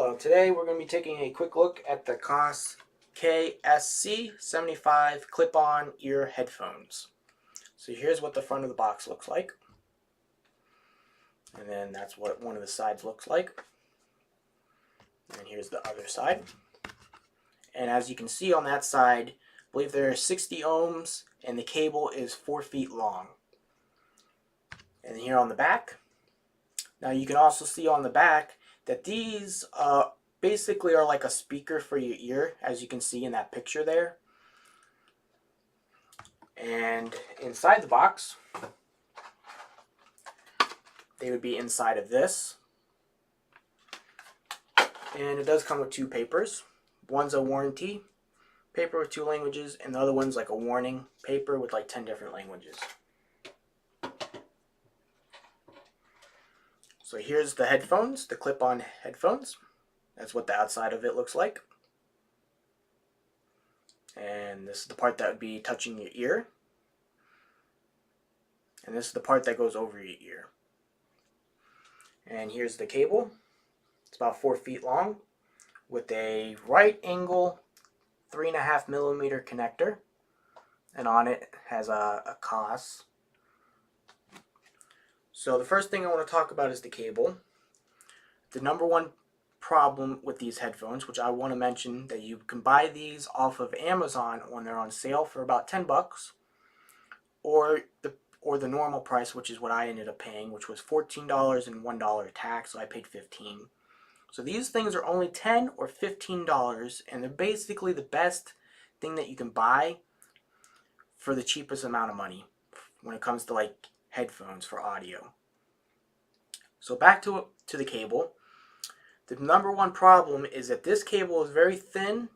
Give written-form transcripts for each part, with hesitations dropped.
Hello, today we're going to be taking a quick look at the Koss KSC75 clip-on ear headphones. So here's what the front of the box looks like. And then that's what one of the sides looks like. And here's the other side. And as you can see on that side, I believe there are 60 ohms and the cable is 4 feet long. And here on the back, now you can also see on the back that these basically are like a speaker for your ear, as you can see in that picture there. And inside the box, they would be inside of this. And it does come with two papers. One's a warranty paper with 2 languages, and the other one's like a warning paper with like 10 different languages. So here's the headphones, the clip-on headphones. That's what the outside of it looks like. And this is the part that would be touching your ear. And this is the part that goes over your ear. And here's the cable. It's about 4 feet long with a right angle 3.5 millimeter connector. And on it has a Koss. So the first thing I want to talk about is the cable. The number one problem with these headphones, which I want to mention, that you can buy these off of Amazon when they're on sale for about 10 bucks, or the normal price, which is what I ended up paying, which was $14 and $1 tax, so I paid $15. So these things are only $10 or $15, and they're basically the best thing that you can buy for the cheapest amount of money when it comes to like headphones for audio. So back to the cable. The number one problem is that this cable is very thin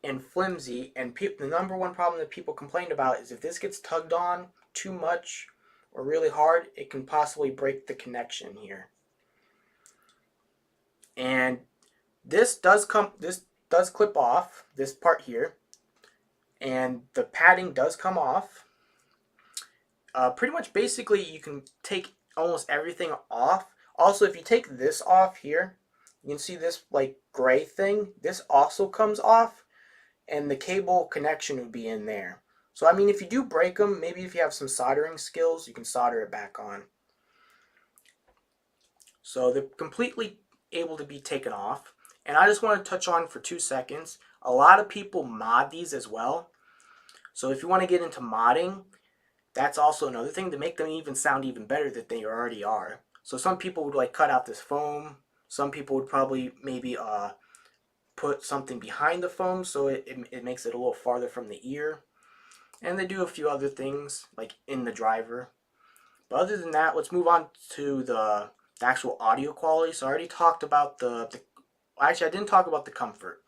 and flimsy, and the number one problem that people complain about is if this gets tugged on too much or really hard, it can possibly break the connection here. And this does clip off, this part here, and the padding does come off. Pretty much basically you can take almost everything off. Also, if you take this off here, you can see this like gray thing. This also comes off, and the cable connection would be in there. So I mean, if you do break them, maybe if you have some soldering skills, you can solder it back on. So they're completely able to be taken off. And I just want to touch on for 2 seconds, a lot of people mod these as well. So if you want to get into modding, that's also another thing to make them even sound even better than they already are. So some people would like cut out this foam. Some people would probably maybe put something behind the foam so it makes it a little farther from the ear. And they do a few other things like in the driver. But other than that, let's move on to the actual audio quality. So I already talked about actually I didn't talk about the comfort.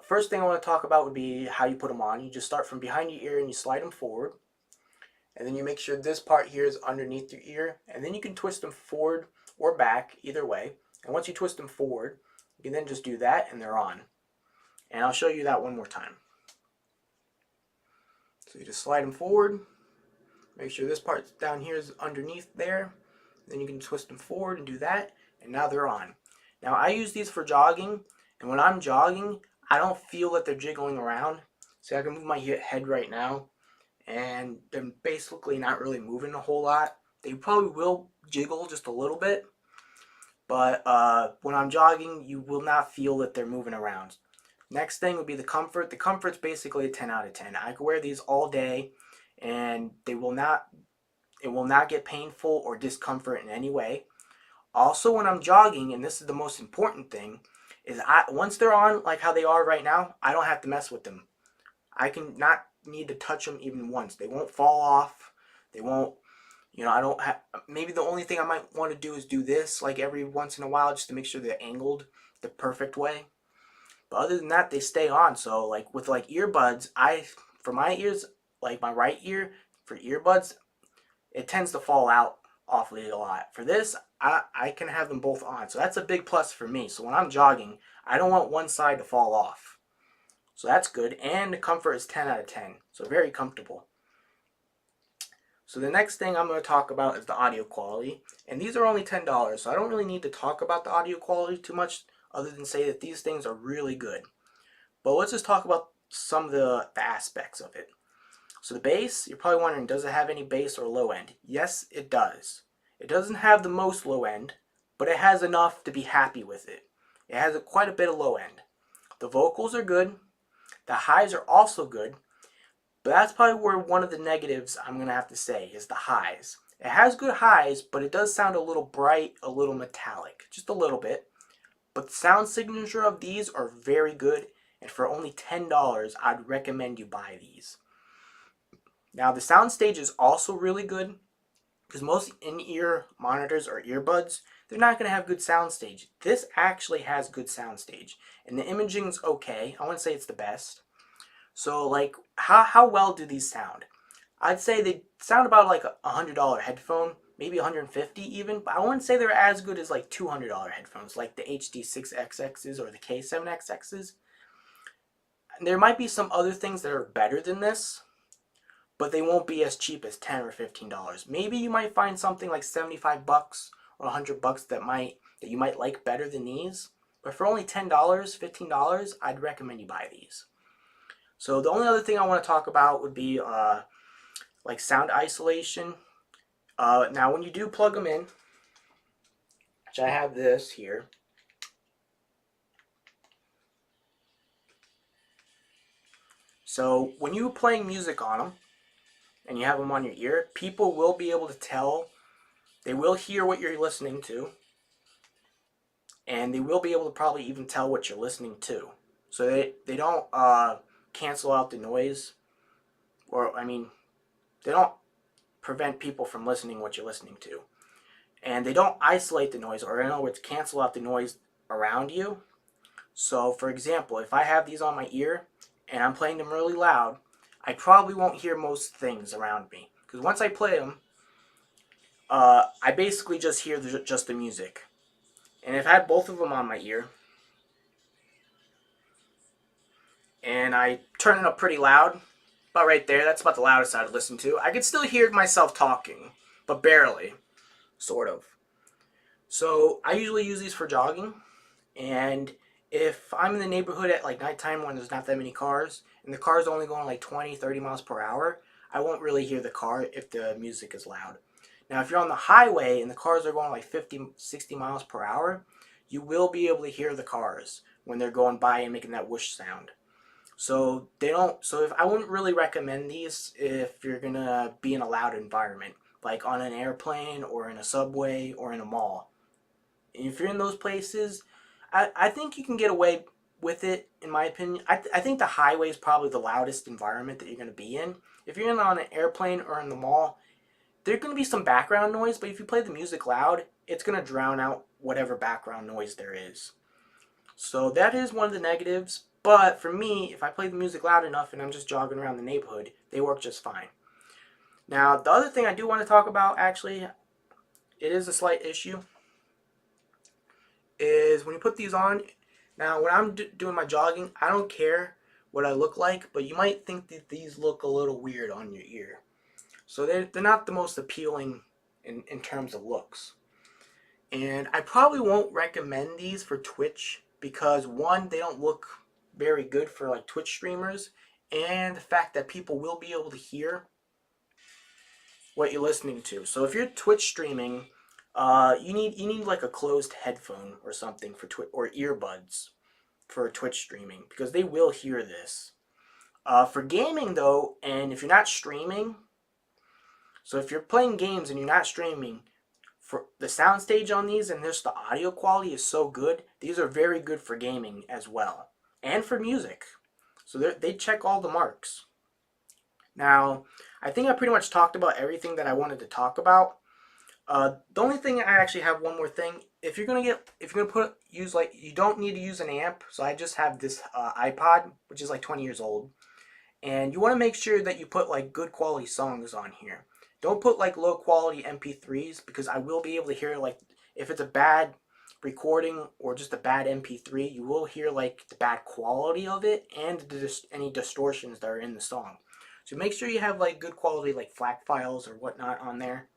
First thing I want to talk about would be how you put them on. You just start from behind your ear and you slide them forward. And then you make sure this part here is underneath your ear. And then you can twist them forward or back, either way. And once you twist them forward, you can then just do that and they're on. And I'll show you that one more time. So you just slide them forward. Make sure this part down here is underneath there. Then you can twist them forward and do that. And now they're on. Now I use these for jogging. And when I'm jogging, I don't feel that they're jiggling around. So I can move my head right now. And they're basically not really moving a whole lot. They probably will jiggle just a little bit. But when I'm jogging, you will not feel that they're moving around. Next thing would be the comfort. The comfort's basically a 10 out of 10. I could wear these all day and it will not get painful or discomfort in any way. Also, when I'm jogging, and this is the most important thing, is once they're on like how they are right now, I don't have to mess with them. I can not need to touch them even once. They won't fall off. They won't, I don't have, maybe the only thing I might want to do is do this like every once in a while just to make sure they're angled the perfect way. But other than that, they stay on. So like with like earbuds, for my ears, like my right ear, for earbuds, it tends to fall out awfully a lot. For this, I can have them both on. So that's a big plus for me. So when I'm jogging, I don't want one side to fall off. So that's good. And the comfort is 10 out of 10. So very comfortable. So the next thing I'm going to talk about is the audio quality. And these are only $10. So I don't really need to talk about the audio quality too much other than say that these things are really good. But let's just talk about some of the aspects of it. So the bass, you're probably wondering, does it have any bass or low end? Yes, it does. It doesn't have the most low end, but it has enough to be happy with it. It has quite a bit of low end. The vocals are good. The highs are also good. But that's probably where one of the negatives I'm going to have to say is the highs. It has good highs, but it does sound a little bright, a little metallic. Just a little bit. But the sound signature of these are very good. And for only $10, I'd recommend you buy these. Now the soundstage is also really good because most in-ear monitors or earbuds, they're not going to have good soundstage. This actually has good soundstage, and the imaging's okay. I wouldn't say it's the best. So like, how well do these sound? I'd say they sound about like a $100 headphone, maybe $150 even, but I wouldn't say they're as good as like $200 headphones, like the HD6XXs or the K7XXs. There might be some other things that are better than this, but they won't be as cheap as $10 or $15. Maybe you might find something like 75 bucks or 100 bucks that you might like better than these. But for only $10, $15, I'd recommend you buy these. So the only other thing I want to talk about would be like sound isolation. Now when you do plug them in, which I have this here. So when you're playing music on them, and you have them on your ear, people will be able to tell. They will hear what you're listening to, and they will be able to probably even tell what you're listening to. So they don't cancel out the noise, or I mean, they don't prevent people from listening what you're listening to. And they don't isolate the noise, or in other words, cancel out the noise around you. So for example, if I have these on my ear, and I'm playing them really loud, I probably won't hear most things around me. Because once I play them, I basically just hear just the music. And if I had both of them on my ear, and I turn it up pretty loud, about right there, that's about the loudest I'd listen to, I could still hear myself talking, but barely, sort of. So I usually use these for jogging, and if I'm in the neighborhood at like nighttime when there's not that many cars, and the car's only going like 20, 30 miles per hour, I won't really hear the car if the music is loud. Now if you're on the highway and the cars are going like 50, 60 miles per hour, you will be able to hear the cars when they're going by and making that whoosh sound. So I wouldn't really recommend these if you're gonna be in a loud environment, like on an airplane or in a subway or in a mall. And if you're in those places, I think you can get away with it, in my opinion. I think the highway is probably the loudest environment that you're going to be in. If you're on an airplane or in the mall, there's going to be some background noise, but if you play the music loud, it's going to drown out whatever background noise there is. So that is one of the negatives, but for me, if I play the music loud enough and I'm just jogging around the neighborhood, they work just fine. Now, the other thing I do want to talk about, actually, it is a slight issue, is when you put these on. Now when I'm doing my jogging, I don't care what I look like, but you might think that these look a little weird on your ear. So they're not the most appealing in terms of looks. And I probably won't recommend these for Twitch because one, they don't look very good for like Twitch streamers, and the fact that people will be able to hear what you're listening to. So if you're Twitch streaming, you need like a closed headphone or something for or earbuds for Twitch streaming because they will hear this. For gaming though, and if you're not streaming, so if you're playing games and you're not streaming, for the soundstage on these and just the audio quality is so good, these are very good for gaming as well, and for music. So they check all the marks. Now, I think I pretty much talked about everything that I wanted to talk about. The only thing, I actually have one more thing. If you're gonna use like, you don't need to use an amp. So I just have this iPod, which is like 20 years old, and you want to make sure that you put like good quality songs on here. Don't put like low quality MP3s because I will be able to hear like if it's a bad recording or just a bad MP3, you will hear like the bad quality of it and any distortions that are in the song. So make sure you have like good quality like FLAC files or whatnot on there.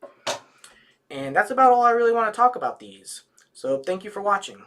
And that's about all I really want to talk about these. So thank you for watching.